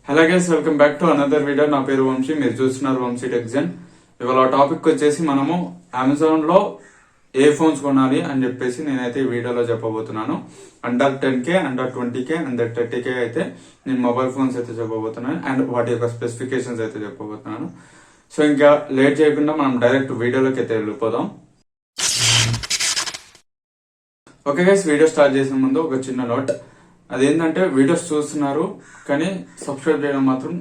Hello guys, welcome back to another video. నా పేరు వంశీ, మీరు చూస్తున్నారు vamshitechzen. ఇవాళ టాపిక్ వచ్చేసి మనము అమెజాన్ లో ఏ ఫోన్స్ కొనాలి అని చెప్పేసి నేనైతే ఈ వీడియోలో చెప్పబోతున్నాను. Under 10K, under 20K, under 30K అయితే నేను మొబైల్ ఫోన్స్ అయితే చెప్పబోతున్నాను అండ్ వాటి యొక్క స్పెసిఫికేషన్స్ అయితే చెప్పబోతున్నాను. సో ఇంకా లేట్ చేయకుండా మనం డైరెక్ట్ వీడియోలోకి అయితే వెళ్ళిపోదాం. ఓకే గైస్, వీడియో స్టార్ట్ చేసే ముందు ఒక చిన్న నోట్. అదేంటంటే వీడియోస్ చూస్తున్నారు కానీ సబ్స్క్రైబ్ చేయడం మాత్రం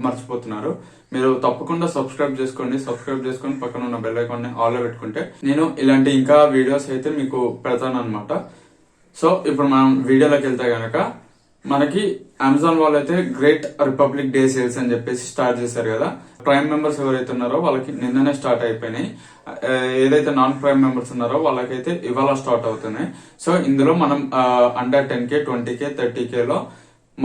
మర్చిపోతున్నారు. మీరు తప్పకుండా సబ్స్క్రైబ్ చేసుకొని పక్కన ఉన్న బెల్ ఐకాన్ ని ఆల్ లో పెట్టుకుంటే నేను ఇలాంటి ఇంకా వీడియోస్ అయితే మీకు పెడతాను అనమాట. సో ఇప్పుడు మనం వీడియోలోకి వెళ్తే గనక మనకి అమెజాన్ వాళ్ళు అయితే గ్రేట్ రిపబ్లిక్ డే సేల్స్ అని చెప్పేసి స్టార్ట్ చేశారు కదా. ప్రైమ్ మెంబర్స్ ఎవరైతే ఉన్నారో వాళ్ళకి నిన్ననే స్టార్ట్ అయిపోయినాయి. ఏదైతే నాన్ ప్రైమ్ మెంబర్స్ ఉన్నారో వాళ్ళకైతే ఇవాళ స్టార్ట్ అవుతున్నాయి. సో ఇందులో మనం అండర్ 10K, 20K, 30K లో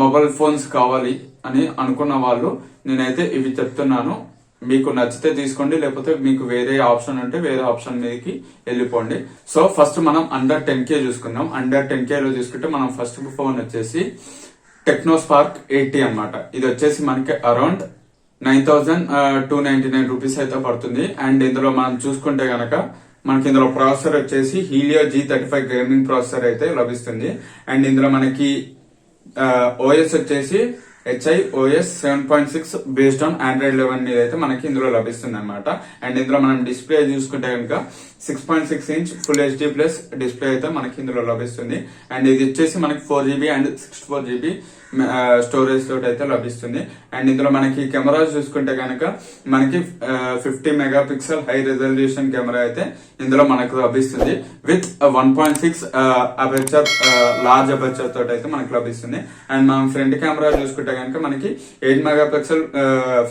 మొబైల్ ఫోన్స్ కావాలి అని అనుకున్న వాళ్ళు నేనైతే ఇవి చెప్తున్నాను. మీకు నచ్చితే తీసుకోండి, లేకపోతే మీకు వేరే ఆప్షన్ ఉంటే వేరే ఆప్షన్ మీదకి వెళ్ళిపోండి. సో ఫస్ట్ మనం అండర్ 10K చూసుకుందాం. అండర్ 10K లో చూసుకుంటే మనం ఫస్ట్ ఫోన్ వచ్చేసి టెక్నో స్పార్క్ 80 అన్నమాట. ఇది వచ్చేసి మనకి అరౌండ్ 9,299 రూపీస్ అయితే పడుతుంది. అండ్ ఇందులో మనం చూసుకుంటే గనక మనకి ఇందులో ప్రాసెసర్ వచ్చేసి హీలియో G35 గేమింగ్ ప్రాసెసర్ అయితే లభిస్తుంది. అండ్ ఇందులో మనకి ఓఎస్ వచ్చేసి HIOS 7.6 బేస్డ్ ఆన్ Android 11 మీద అయితే మనకి ఇందులో లభిస్తుంది అనమాట. అండ్ ఇందులో మనం డిస్ప్లే చూసుకుంటే కనుక 6.6 inch full HD plus display అయితే మనకి ఇందులో లభిస్తుంది. అండ్ ఇది వచ్చేసి మనకి 4GB అండ్ 64GB స్టోరేజ్ తోటి అయితే లభిస్తుంది. అండ్ ఇందులో మనకి కెమెరాస్ చూసుకుంటే కనుక మనకి 50 మెగాపిక్సెల్ హై రెజల్యూషన్ కెమెరా అయితే ఇందులో మనకు లభిస్తుంది విత్ 1.6 అపర్చర్ లార్జ్ అపర్చర్ తోటి అయితే మనకు లభిస్తుంది. అండ్ మనం ఫ్రంట్ కెమెరా చూసుకుంటే కనుక మనకి 8 మెగాపిక్సెల్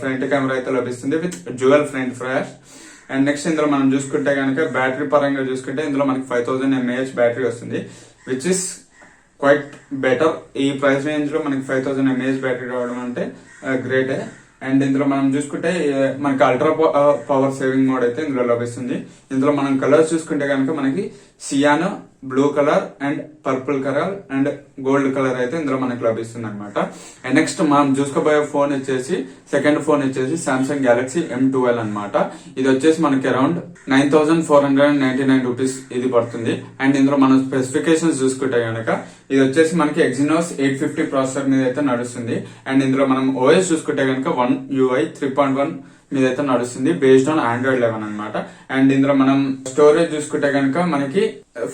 ఫ్రంట్ కెమెరా అయితే లభిస్తుంది with dual front flash. And next ఇందులో మనం చూసుకుంటే కనుక బ్యాటరీ పరంగా చూసుకుంటే ఇందులో మనకి 5000 mAh బ్యాటరీ వస్తుంది, విచ్ ఇస్ క్వైట్ బెటర్. ఈ ప్రైస్ రేంజ్ లో మనకి 5000 mAh బ్యాటరీ రావడం అంటే గ్రేటే. అండ్ ఇందులో మనం చూసుకుంటే మనకి అల్ట్రా పవర్ సేవింగ్ మోడ్ అయితే ఇందులో లభిస్తుంది. ఇందులో మనం కలర్స్ చూసుకుంటే కనుక మనకి cyan, blue colour and purple colour and gold colour అయితే ఇందులో మనకి లభిస్తుంది అనమాట. అండ్ నెక్స్ట్ మనం చూసుకోబోయే ఫోన్ వచ్చేసి సెకండ్ ఫోన్ వచ్చేసి సామ్సంగ్ గెలాక్సీ M12 అనమాట. ఇది వచ్చేసి మనకి అరౌండ్ 9,499 రూపీస్ ఇది పడుతుంది. అండ్ ఇందులో మనం స్పెసిఫికేషన్స్ చూసుకుంటే కనుక ఇది వచ్చేసి మనకి Exynos 850 ప్రాసెసర్ మీద అయితే నడుస్తుంది. అండ్ ఇందులో మనం ఓఎస్ చూసుకుంటే కనుక One UI 3.1 మీద అయితే నడుస్తుంది బేస్డ్ ఆన్ Android 11 అనమాట. అండ్ ఇందులో మనం స్టోరేజ్ చూసుకుంటే కనుక మనకి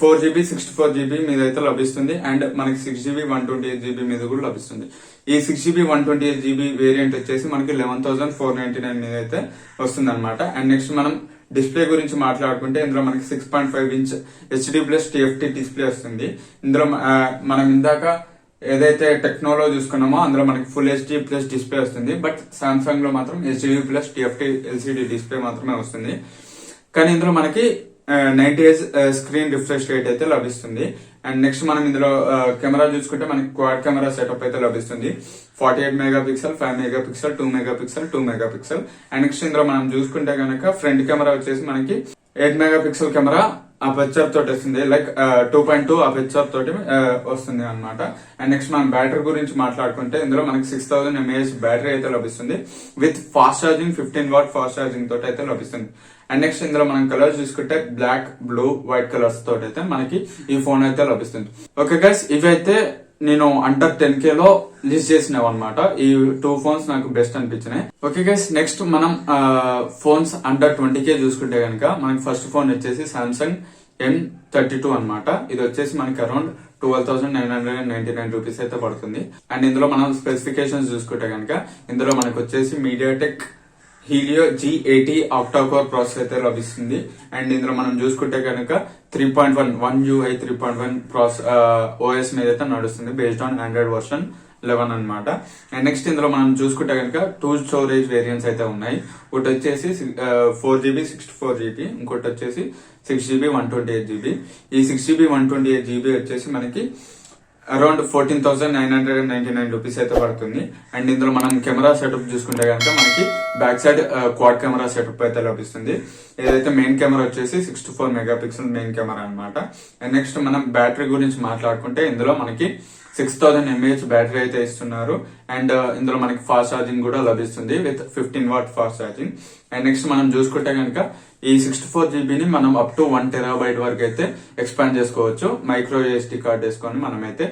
4GB 64GB మీద అయితే లభిస్తుంది. అండ్ మనకి 6GB 128GB మీద కూడా లభిస్తుంది. ఈ 6GB 128GB వేరియంట్ వచ్చేసి మనకి 11,499 మీద అయితే వస్తుంది అనమాట. అండ్ నెక్స్ట్ మనం డిస్ప్లే గురించి మాట్లాడుకుంటే ఇందులో మనకి 6.5 inch HD plus TFT display వస్తుంది. ఇందులో మనం ఇందాక ఏదైతే టెక్నోలో చూసుకున్నామో అందులో మనకి ఫుల్ HD ప్లస్ డిస్ప్లే వస్తుంది. బట్ సామ్సంగ్ లో మాత్రం HD plus TFT LCD display మాత్రమే వస్తుంది. కానీ ఇందులో మనకి 90Hz స్క్రీన్ రిఫ్రెష్ రేట్ అయితే లభిస్తుంది. అండ్ నెక్స్ట్ మనం ఇందులో కెమెరా చూసుకుంటే మనకి క్వాడ్ కెమెరా సెటప్ అయితే లభిస్తుంది. 48 megapixel, 5 megapixel, 2 megapixel, 2 megapixel. And next ఇందులో మనం చూసుకుంటే కనుక ఫ్రంట్ కెమెరా వచ్చేసి మనకి 8 మెగాపిక్సెల్ కెమెరా అపర్చర్ తోటి వస్తుంది, లైక్ 2.2 అపర్చర్ తోటి వస్తుంది అనమాట. అండ్ నెక్స్ట్ మనం బ్యాటరీ గురించి మాట్లాడుకుంటే ఇందులో మనకి 6000 mAh బ్యాటరీ అయితే లభిస్తుంది with fast charging 15W fast charging తోటి అయితే లభిస్తుంది. అండ్ నెక్స్ట్ ఇందులో మనం కలర్స్ చూసుకుంటే బ్లాక్, బ్లూ, వైట్ కలర్స్ తోటి అయితే మనకి ఈ ఫోన్ అయితే లభిస్తుంది. ఓకే గైస్, ఇవైతే నేను అండర్ 10K లో లిస్ట్ చేసినావు అనమాట. ఈ 2 ఫోన్స్ నాకు బెస్ట్ అనిపించినాయి. ఓకే గైస్, నెక్స్ట్ మనం ఫోన్స్ అండర్ 20K చూసుకుంటే కనుక మనకి ఫస్ట్ ఫోన్ వచ్చేసి సామ్సంగ్ M32 అనమాట. ఇది వచ్చేసి మనకి అరౌండ్ 12,999 రూపీస్ అయితే పడుతుంది. అండ్ ఇందులో మనం స్పెసిఫికేషన్స్ చూసుకుంటే కనుక ఇందులో మనకు వచ్చేసి MediaTek Helio G80 octa core processor అయితే లభిస్తుంది. అండ్ ఇందులో మనం చూసుకుంటే కనుక 3.1 One UI 3.1 ఓఎస్ మీద అయితే నడుస్తుంది బేస్డ్ ఆన్ Android వర్షన్ 11 అనమాట. అండ్ నెక్స్ట్ ఇందులో మనం చూసుకుంటే కనుక 2 స్టోరేజ్ వేరియంట్స్ అయితే ఉన్నాయి. ఒకటి వచ్చేసి 4GB 64GB, ఇంకోటి వచ్చేసి 6GB 128GB. ఈ 6GB 128GB వచ్చేసి మనకి అరౌండ్ 14,999 రూపీస్ అయితే పడుతుంది. అండ్ ఇందులో మనం కెమెరా సెటప్ చూసుకుంటే కనుక మనకి back side quad camera setup అయితే లభిస్తుంది. ఏదైతే మెయిన్ కెమెరా వచ్చేసి 64 మెగాపిక్సెల్ మెయిన్ కెమెరా అనమాట. అండ్ నెక్స్ట్ మనం బ్యాటరీ గురించి మాట్లాడుకుంటే ఇందులో మనకి 6000 mAh బ్యాటరీ అయితే ఇస్తున్నారు. అండ్ ఇందులో మనకి ఫాస్ట్ ఛార్జింగ్ కూడా లభిస్తుంది with 15 W fast charging. And next మనం చూసుకుంటే కనుక ఈ 64GB ని మనం అప్ టు 1 TB వరకు అయితే ఎక్స్పాండ్ చేసుకోవచ్చు. మైక్రో SD కార్డ్ వేసుకొని మనమైతే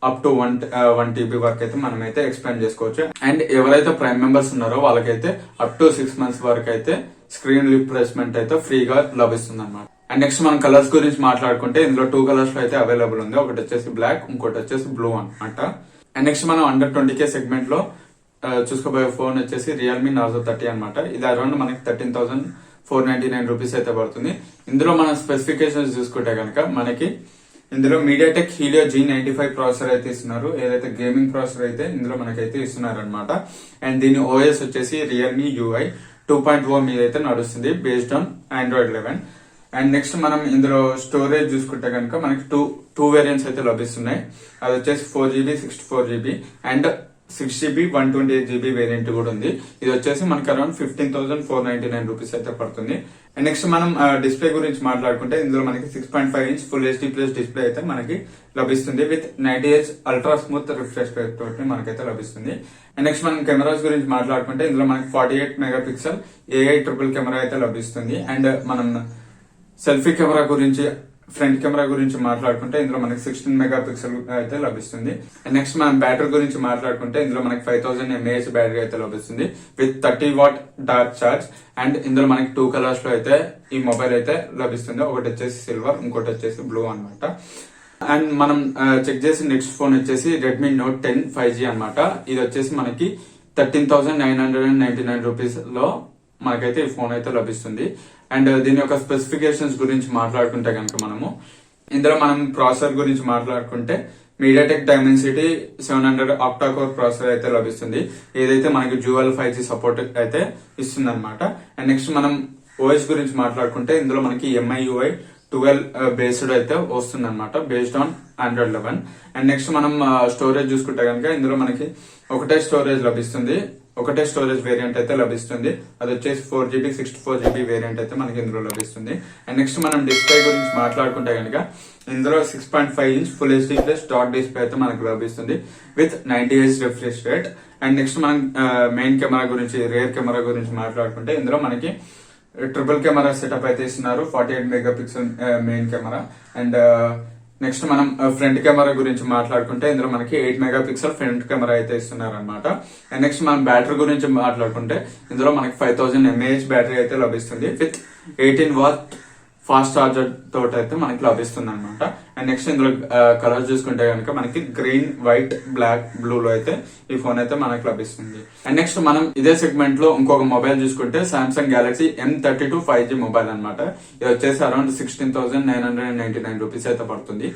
అప్ టు 1 TB వరకు అయితే మనమైతే ఎక్స్పాండ్ చేసుకోవచ్చు. అండ్ ఎవరైతే ప్రైమ్ మెంబర్స్ ఉన్నారో వాళ్ళకైతే అప్ టు 6 months వరకు అయితే స్క్రీన్ రీప్లేస్మెంట్ అయితే ఫ్రీగా లభిస్తుంది అనమాట. అండ్ నెక్స్ట్ మనం కలర్స్ గురించి మాట్లాడుకుంటే ఇందులో 2 కలర్స్ లో అయితే అవైలబుల్ ఉంది. ఒకటి వచ్చేసి బ్లాక్, ఇంకోటి వచ్చేసి బ్లూ అనమాట. అండ్ నెక్స్ట్ మనం అండర్ 20K సెగ్మెంట్ లో చూసుకోబోయే ఫోన్ వచ్చేసి రియల్మీ నార్జో 30 అనమాట. ఇది అరౌండ్ మనకి 13,499 రూపీస్ అయితే పడుతుంది. ఇందులో మన స్పెసిఫికేషన్స్ చూసుకుంటే కనుక మనకి ఇందులో మీడియాటెక్ హీలియో G95 ప్రాసెసర్ అయితే ఇస్తున్నారు. ఏదైతే గేమింగ్ ప్రాసెసర్ అయితే ఇందులో మనకైతే ఇస్తున్నారు అనమాట. అండ్ దీని ఓఎస్ వచ్చేసి రియల్మీ UI 2.0 మీద అయితే నడుస్తుంది based on Android 11. And next మనం ఇందులో స్టోరేజ్ చూసుకుంటే కనుక మనకి టూ వేరియంట్స్ అయితే లభిస్తున్నాయి. అది వచ్చేసి 4GB 64GB and 6GB 128GB variant కూడా ఉంది. ఇది వచ్చేసి మనకి అరౌండ్ 15,499 రూపీస్ అయితే పడుతుంది. అండ్ నెక్స్ట్ మనం డిస్ప్లే గురించి మాట్లాడుకుంటే ఇందులో మనకి 6.5 inch full HD plus display అయితే మనకి లభిస్తుంది with 90Hz ultra smooth refresh rate తోటి మనకైతే లభిస్తుంది. అండ్ నెక్స్ట్ మనం కెమెరాస్ గురించి మాట్లాడుకుంటే ఇందులో మనకి 48 మెగాపిక్సెల్ AI ట్రిపుల్ కెమెరా అయితే లభిస్తుంది. అండ్ మనం సెల్ఫీ కెమెరా గురించి ఫ్రంట్ కెమెరా గురించి మాట్లాడుకుంటే ఇందులో మనకి 16 మెగాపిక్సెల్ అయితే లభిస్తుంది. అండ్ నెక్స్ట్ మనం బ్యాటరీ గురించి మాట్లాడుకుంటే ఇందులో మనకి 5000 mAh బ్యాటరీ అయితే లభిస్తుంది with 30W dark charge. And ఇందులో మనకి 2 కలర్స్ లో అయితే ఈ మొబైల్ అయితే లభిస్తుంది. ఒకటి వచ్చేసి సిల్వర్, ఇంకోటి వచ్చేసి బ్లూ అనమాట. అండ్ మనం చెక్ చేసిన నెక్స్ట్ ఫోన్ వచ్చేసి రెడ్మీ నోట్ 10 5G అనమాట. ఇది వచ్చేసి మనకి 13,999 రూపీస్ లో మనకైతే ఈ ఫోన్ అయితే లభిస్తుంది. అండ్ దీని యొక్క స్పెసిఫికేషన్స్ గురించి మాట్లాడుకుంటే కనుక మనము ఇందులో మనం ప్రాసెసర్ గురించి మాట్లాడుకుంటే MediaTek Dimensity 700 octa core processor అయితే లభిస్తుంది. ఏదైతే మనకి డ్యూయల్ 5G సపోర్ట్ అయితే ఇస్తుంది అనమాట. అండ్ నెక్స్ట్ మనం ఓఎస్ గురించి మాట్లాడుకుంటే ఇందులో మనకి MIUI 12 బేస్డ్ అయితే వస్తుంది అనమాట based on Android 11. And next మనం స్టోరేజ్ చూసుకుంటే కనుక ఇందులో మనకి ఒకటే స్టోరేజ్ లభిస్తుంది. ఒకటే స్టోరేజ్ వేరియంట్ అయితే లభిస్తుంది. అది వచ్చేసి 4GB 64GB వేరియంట్ అయితే మనకి ఇందులో లభిస్తుంది. అండ్ నెక్స్ట్ మనం డిస్ప్లే గురించి మాట్లాడుకుంటే కనుక ఇందులో 6.5 inch full HD plus dot display అయితే మనకు లభిస్తుంది with 90Hz refresh rate. And next మనం మెయిన్ కెమెరా గురించి రియర్ కెమెరా గురించి మాట్లాడుకుంటే ఇందులో మనకి ట్రిపుల్ కెమెరా సెటప్ అయితే ఇస్తున్నారు. 48 megapixel main camera. And next మనం ఫ్రంట్ కెమెరా గురించి మాట్లాడుకుంటే ఇందులో మనకి 8 మెగాపిక్సెల్ ఫ్రంట్ కెమెరా అయితే ఇస్తున్నారు అనమాట. అండ్ నెక్స్ట్ మనం బ్యాటరీ గురించి మాట్లాడుకుంటే ఇందులో మనకి 5000 mAh బ్యాటరీ అయితే లభిస్తుంది విత్ 18W ఫాస్ట్ చార్జర్ తోటి అయితే మనకి లభిస్తుంది అనమాట. అండ్ నెక్స్ట్ ఇందులో కలర్ చూసుకుంటే కనుక మనకి గ్రీన్, వైట్, బ్లాక్, బ్లూ లో అయితే ఈ ఫోన్ అయితే మనకి లభిస్తుంది. అండ్ నెక్స్ట్ మనం ఇదే సెగ్మెంట్ లో ఇంకొక మొబైల్ చూసుకుంటే Samsung Galaxy M32 5G mobile అనమాట. ఇది వచ్చేసి అరౌండ్ 16,999 రూపీస్ అయితే పడుతుంది.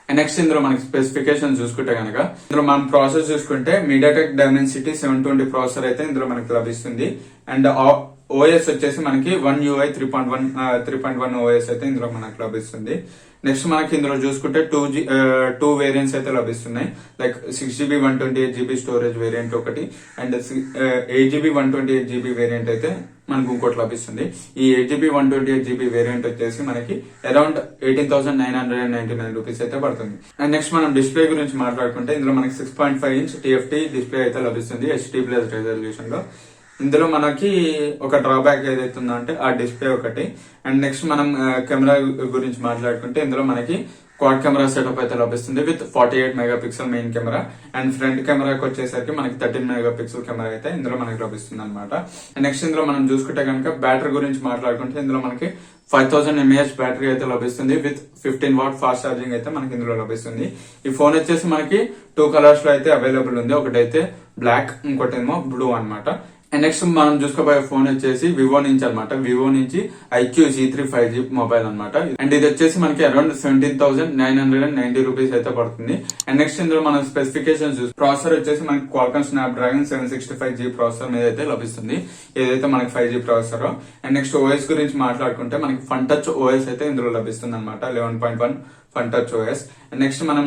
అండ్ నెక్స్ట్ ఇందులో మనకి స్పెసిఫికేషన్ చూసుకుంటే కనుక ఇందులో మనం ప్రాసెస్ చూసుకుంటే మీడియాటెక్ డైమెన్సిటీ 720 ప్రాసెసర్ అయితే ఇందులో మనకి లభిస్తుంది. అండ్ ఓఎస్ వచ్చేసి మనకి 1UI 3.1 ఓఎస్ అయితే ఇందులో మనకు లభిస్తుంది. నెక్స్ట్ మనకి ఇందులో చూసుకుంటే 2 వేరియంట్స్ అయితే లభిస్తున్నాయి. Like 6GB 128GB storage variant ఒకటి అండ్ 8GB 128GB వేరియంట్ అయితే మనకు ఇంకోటి లభిస్తుంది. ఈ 8GB 128GB వేరియంట్ వచ్చేసి మనకి అరౌండ్ 18,999 రూపీస్ అయితే పడుతుంది. అండ్ నెక్స్ట్ మనం డిస్ప్లే గురించి మాట్లాడుకుంటే ఇందులో మనకి 6.5 inch TFT డిస్ప్లే అయితే లభిస్తుంది HD+ రెజల్యూషన్ లో. ఇందులో మనకి ఒక డ్రాబ్యాక్ ఏదైతే ఉందంటే ఆ డిస్ప్లే ఒకటి. అండ్ నెక్స్ట్ మనం కెమెరా గురించి మాట్లాడుకుంటే ఇందులో మనకి క్వాడ్ కెమెరా సెటప్ అయితే లభిస్తుంది with 48 megapixel main camera. And front కెమెరాకి వచ్చేసరికి మనకి 13 మెగాపిక్సెల్ కెమెరా అయితే ఇందులో మనకి లభిస్తుంది అనమాట. అండ్ నెక్స్ట్ ఇందులో మనం చూసుకుంటే కనుక బ్యాటరీ గురించి మాట్లాడుకుంటే ఇందులో మనకి 5000 mAh బ్యాటరీ అయితే లభిస్తుంది విత్ 15W ఫాస్ట్ ఛార్జింగ్ అయితే మనకి ఇందులో లభిస్తుంది. ఈ ఫోన్ వచ్చేసి మనకి 2 కలర్స్ లో అయితే అవైలబుల్ ఉంది. ఒకటైతే బ్లాక్, ఇంకోటేమో బ్లూ అనమాట. అండ్ నెక్స్ట్ మనం చూసుకోబోయే ఫోన్ వచ్చేసి వివో నుంచి అనమాట. వివో నుంచి IQ G3 5G మొబైల్ అనమాట. అండ్ ఇది వచ్చేసి మనకి అరౌండ్ 17,990 రూపీస్ అయితే పడుతుంది. అండ్ నెక్స్ట్ ఇందులో మన స్పెసిఫికేషన్ చూసి ప్రాసెసర్ వచ్చేసి మనకి క్వాల్కామ్ స్నాప్డ్రాగన్ 765G ప్రాసెసర్ మీద అయితే లభిస్తుంది. ఏదైతే మనకి 5G processor. And next OS గురించి మాట్లాడుకుంటే మనకి ఫన్ టచ్ ఓఎస్ అయితే ఇందులో లభిస్తుంది అనమాట. 11.1 వన్ టచ్ ఓఎస్. నెక్స్ట్ మనం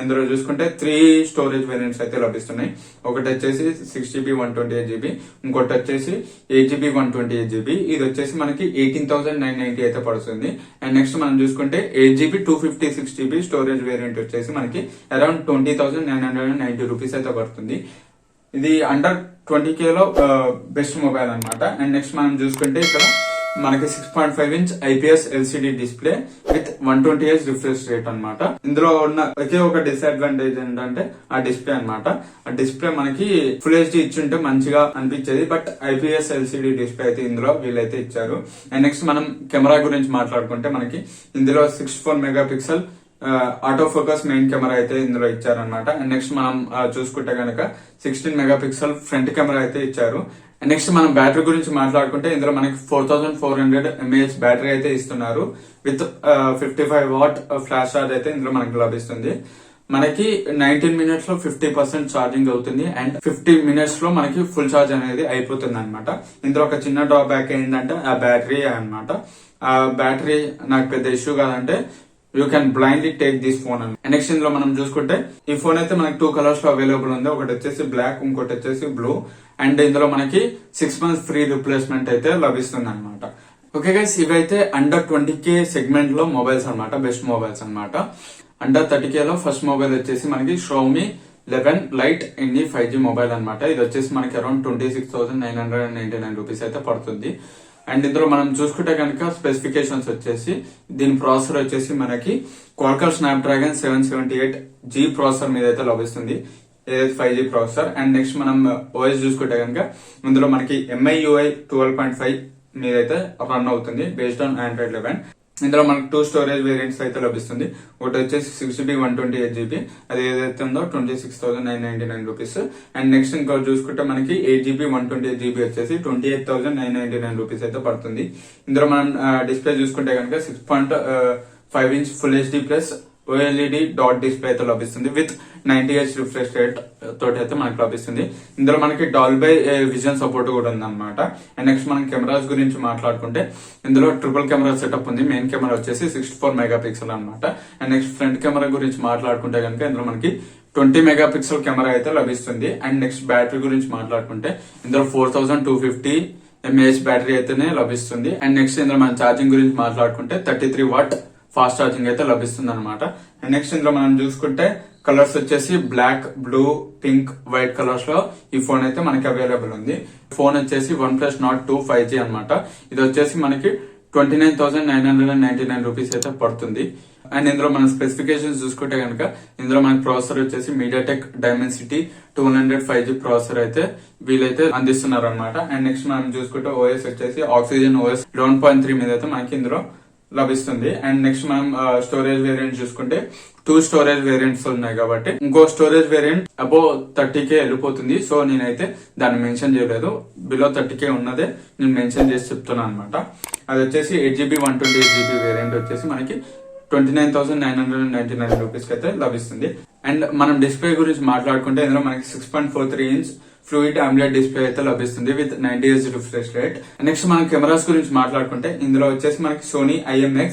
ఇందులో చూసుకుంటే 3 స్టోరేజ్ వేరియంట్స్ అయితే లభిస్తున్నాయి. ఒకటి వచ్చేసి 6GB 128GB, ఇంకోటి వచ్చేసి 8GB 128GB. ఇది వచ్చేసి మనకి 18,990 అయితే పడుతుంది. అండ్ నెక్స్ట్ మనం చూసుకుంటే 8GB 256GB స్టోరేజ్ వేరియంట్ వచ్చేసి మనకి అరౌండ్ 20,990 రూపీస్ అయితే పడుతుంది. ఇది అండర్ 20K లో బెస్ట్ మొబైల్ అన్నమాట. అండ్ నెక్స్ట్ మనం చూసుకుంటే ఇక్కడ మనకి 6.5 inch IPS LCD display with 120Hz refresh rate అన్నమాట. ఇందులో ఉన్న ఒకే ఒక డిసడ్వాంటేజ్ ఏంటంటే ఆ డిస్ప్లే అన్నమాట. ఆ డిస్ప్లే మనకి ఫుల్ HD ఇచ్చుంటే మంచిగా అనిపించేది, బట్ IPS LCD డిస్ప్లే అయితే ఇందులో వీళ్ళైతే ఇచ్చారు. అండ్ నెక్స్ట్ మనం కెమెరా గురించి మాట్లాడుకుంటే మనకి ఇందులో 64 megapixel auto focus main camera అయితే ఇందులో ఇచ్చారనమాట. అండ్ నెక్స్ట్ మనం చూసుకుంటే కనుక 16 మెగాపిక్సెల్ ఫ్రంట్ కెమెరా అయితే ఇచ్చారు. అండ్ నెక్స్ట్ మనం బ్యాటరీ గురించి మాట్లాడుకుంటే ఇందులో మనకి 4400 mAh బ్యాటరీ అయితే ఇస్తున్నారు విత్ 55 వాట్ ఫ్లాష్ చార్జ్ అయితే ఇందులో మనకి లభిస్తుంది. మనకి 19 మినిట్స్ లో 50% ఛార్జింగ్ అవుతుంది అండ్ 50 మినిట్స్ లో మనకి ఫుల్ ఛార్జ్ అనేది అయిపోతుంది అనమాట. ఇందులో ఒక చిన్న డ్రాబ్యాక్ ఏంటంటే ఆ బ్యాటరీ అనమాట. ఆ బ్యాటరీ నాకు పెద్ద ఇష్యూ కాదంటే you can blindly take this phone అని. నెక్స్ట్ ఇందులో మనం చూసుకుంటే ఈ ఫోన్ అయితే మనకి 2 కలర్స్ లో అవైలబుల్ ఉంది. ఒకటి వచ్చేసి బ్లాక్, ఇంకోటి వచ్చేసి బ్లూ. అండ్ ఇందులో మనకి 6 months ఫ్రీ రిప్లేస్మెంట్ అయితే లభిస్తుంది అనమాట. ఓకే గైస్, ఇవైతే అండర్ 20K సెగ్మెంట్ లో మొబైల్స్ అనమాట, బెస్ట్ మొబైల్స్ అనమాట. అండర్ 30K లో ఫస్ట్ మొబైల్ వచ్చేసి మనకి Xiaomi 11 Lite NE 5G mobile అనమాట. ఇది వచ్చేసి మనకి అరౌండ్ 26,999 రూపీస్ అయితే పడుతుంది. అండ్ ఇందులో మనం చూసుకుంటే కనుక స్పెసిఫికేషన్స్ వచ్చేసి దీని ప్రాసెసర్ వచ్చేసి మనకి క్వాల్కామ్ స్నాప్డ్రాగన్ 778G ప్రాసెసర్ మీద అయితే లభిస్తుంది, ఏదైతే 5G ప్రాసెసర్. అండ్ నెక్స్ట్ మనం OS చూసుకుంటే కనుక ఇందులో మనకి MIUI 12.5 మీద అయితే రన్ అవుతుంది బేస్డ్ ఆన్ Android 11. ఇందులో మనకి 2 స్టోరేజ్ వేరియంట్స్ అయితే లభిస్తుంది. ఒకటి వచ్చేసి 6GB 128GB, అది ఏదైతే ఉందో 26,999 రూపీస్. అండ్ నెక్స్ట్ ఇంకోటి చూసుకుంటే మనకి 8GB 128GB వచ్చేసి 28,999 రూపీస్ అయితే పడుతుంది. ఇందులో మనం డిస్ప్లే చూసుకుంటే కనుక 6.5 inch full HD plus OLED dot display అయితే లభిస్తుంది విత్ 90Hz రిఫ్రెష్ రేట్ తోటి అయితే మనకు లభిస్తుంది. ఇందులో మనకి డాల్బై విజన్ సపోర్ట్ కూడా ఉంది అనమాట. అండ్ నెక్స్ట్ మనం కెమెరాస్ గురించి మాట్లాడుకుంటే ఇందులో ట్రిపుల్ కెమెరా సెటప్ ఉంది. మెయిన్ కెమెరా వచ్చేసి 64 మెగాపిక్సెల్ అనమాట. అండ్ నెక్స్ట్ ఫ్రంట్ కెమెరా గురించి మాట్లాడుకుంటే కనుక ఇందులో మనకి 20 మెగాపిక్సెల్ కెమెరా అయితే లభిస్తుంది. అండ్ నెక్స్ట్ బ్యాటరీ గురించి మాట్లాడుకుంటే ఇందులో 4250 mAh బ్యాటరీ అయితేనే లభిస్తుంది. అండ్ నెక్స్ట్ ఇందులో మనం ఛార్జింగ్ గురించి మాట్లాడుకుంటే 33 వాట్ ఫాస్ట్ ఛార్జింగ్ అయితే లభిస్తుంది అనమాట. అండ్ నెక్స్ట్ ఇందులో మనం చూసుకుంటే కలర్స్ వచ్చేసి black, blue, pink, white colours లో ఈ ఫోన్ అయితే మనకి అవైలబుల్ ఉంది. ఫోన్ వచ్చేసి OnePlus Nord 2 5G అనమాట. ఇది వచ్చేసి మనకి 29,999 రూపీస్ అయితే పడుతుంది. అండ్ ఇందులో మన స్పెసిఫికేషన్స్ చూసుకుంటే కనుక ఇందులో మనకి ప్రాసెసర్ వచ్చేసి MediaTek Dimensity 200 5G ప్రాసెసర్ అయితే వీళ్ళైతే అందిస్తున్నారు అనమాట. అండ్ నెక్స్ట్ మనం చూసుకుంటే OS వచ్చేసి Oxygen OS 11.3 మీద అయితే మనకి ఇందులో లభిస్తుంది. అండ్ నెక్స్ట్ మనం స్టోరేజ్ వేరియంట్ చూసుకుంటే 2 స్టోరేజ్ వేరియంట్స్ ఉన్నాయి కాబట్టి ఇంకో స్టోరేజ్ వేరియంట్ అబోవ్ 30K వెళ్ళిపోతుంది. సో నేనైతే దాన్ని మెన్షన్ చేయలేదు, బిలో 30K ఉన్నదే నేను మెన్షన్ చేసి చెప్తున్నాను అనమాట. అది వచ్చేసి 8GB 128GB వేరియంట్ వచ్చేసి మనకి 29,999 రూపీస్ అయితే లభిస్తుంది. అండ్ మనం డిస్ప్లే గురించి మాట్లాడుకుంటే ఇందులో మనకి 6.43 ఇంచ్ ఫ్లూయిడ్ AMOLED డిస్ప్లే అయితే లభిస్తుంది with 90Hz refresh rate. Next మనం కెమెరాస్ గురించి మాట్లాడుకుంటే ఇందులో వచ్చేసి మనకి Sony IMX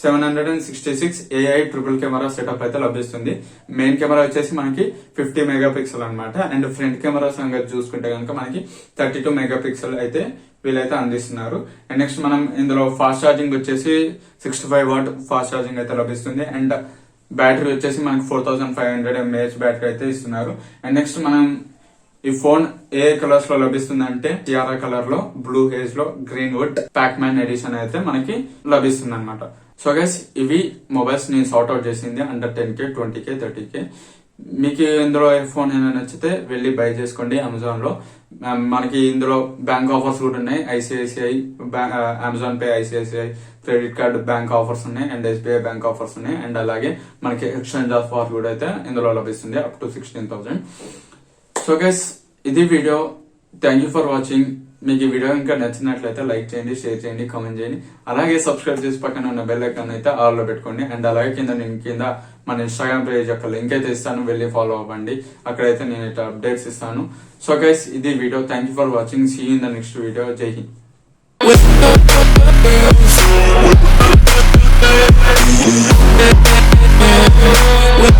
766 AI triple camera setup అయితే లభిస్తుంది. మెయిన్ కెమెరా వచ్చేసి మనకి 50 మెగాపిక్సెల్ అనమాట. అండ్ ఫ్రంట్ కెమెరా సంగతి చూసుకుంటే కనుక మనకి 32 మెగాపిక్సెల్ అయితే వీళ్ళైతే అందిస్తున్నారు. అండ్ నెక్స్ట్ మనం ఇందులో ఫాస్ట్ ఛార్జింగ్ వచ్చేసి 65 వాట్ ఫాస్ట్ ఛార్జింగ్ అయితే లభిస్తుంది. అండ్ బ్యాటరీ వచ్చేసి మనకి 4500 mAh బ్యాటరీ అయితే ఇస్తున్నారు. అండ్ నెక్స్ట్ మనం ఈ ఫోన్ ఏ కలర్స్ లో లభిస్తుంది అంటే టియారా కలర్ లో, బ్లూ హేజ్ లో, గ్రీన్ వుడ్, PAC-MAN ఎడిషన్ అయితే మనకి లభిస్తుంది అనమాట. సో గైస్, ఇవి మొబైల్స్ నేను సార్ట్ అవుట్ చేసింది అండర్ 10K, 20K, 30K. మీకు ఇందులో ఫోన్ ఏమైనా నచ్చితే వెళ్ళి బై చేసుకోండి అమెజాన్ లో. మనకి ఇందులో బ్యాంక్ ఆఫర్స్ కూడా ఉన్నాయి. ICICI, Amazon pay, ICICI credit card bank offers ఉన్నాయి అండ్ SBI బ్యాంక్ ఆఫర్స్ ఉన్నాయి. అండ్ అలాగే మనకి ఎక్స్చేంజ్ ఆఫర్ కూడా అయితే ఇందులో లభిస్తుంది అప్ టు 16,000. సో గైస్, ఇది video. Thank you for watching. మీకు ఈ వీడియో ఇంకా నచ్చినట్లయితే లైక్ చేయండి, షేర్ చేయండి, కామెంట్ చేయండి. అలాగే సబ్స్క్రైబ్ చేసి పక్కన ఉన్న బెల్ ఐకాన్ అయితే ఆల్ లో పెట్టుకోండి. అండ్ అలాగే కింద మన ఇన్స్టాగ్రామ్ పేజ్ యొక్క లింక్ అయితే ఇస్తాను, వెళ్ళి ఫాలో అవ్వండి. అక్కడైతే నేను ఇట్లా అప్డేట్స్ ఇస్తాను. సో గైస్, ఇది video. Thank you for watching. See you in the next video. జై హింద్. We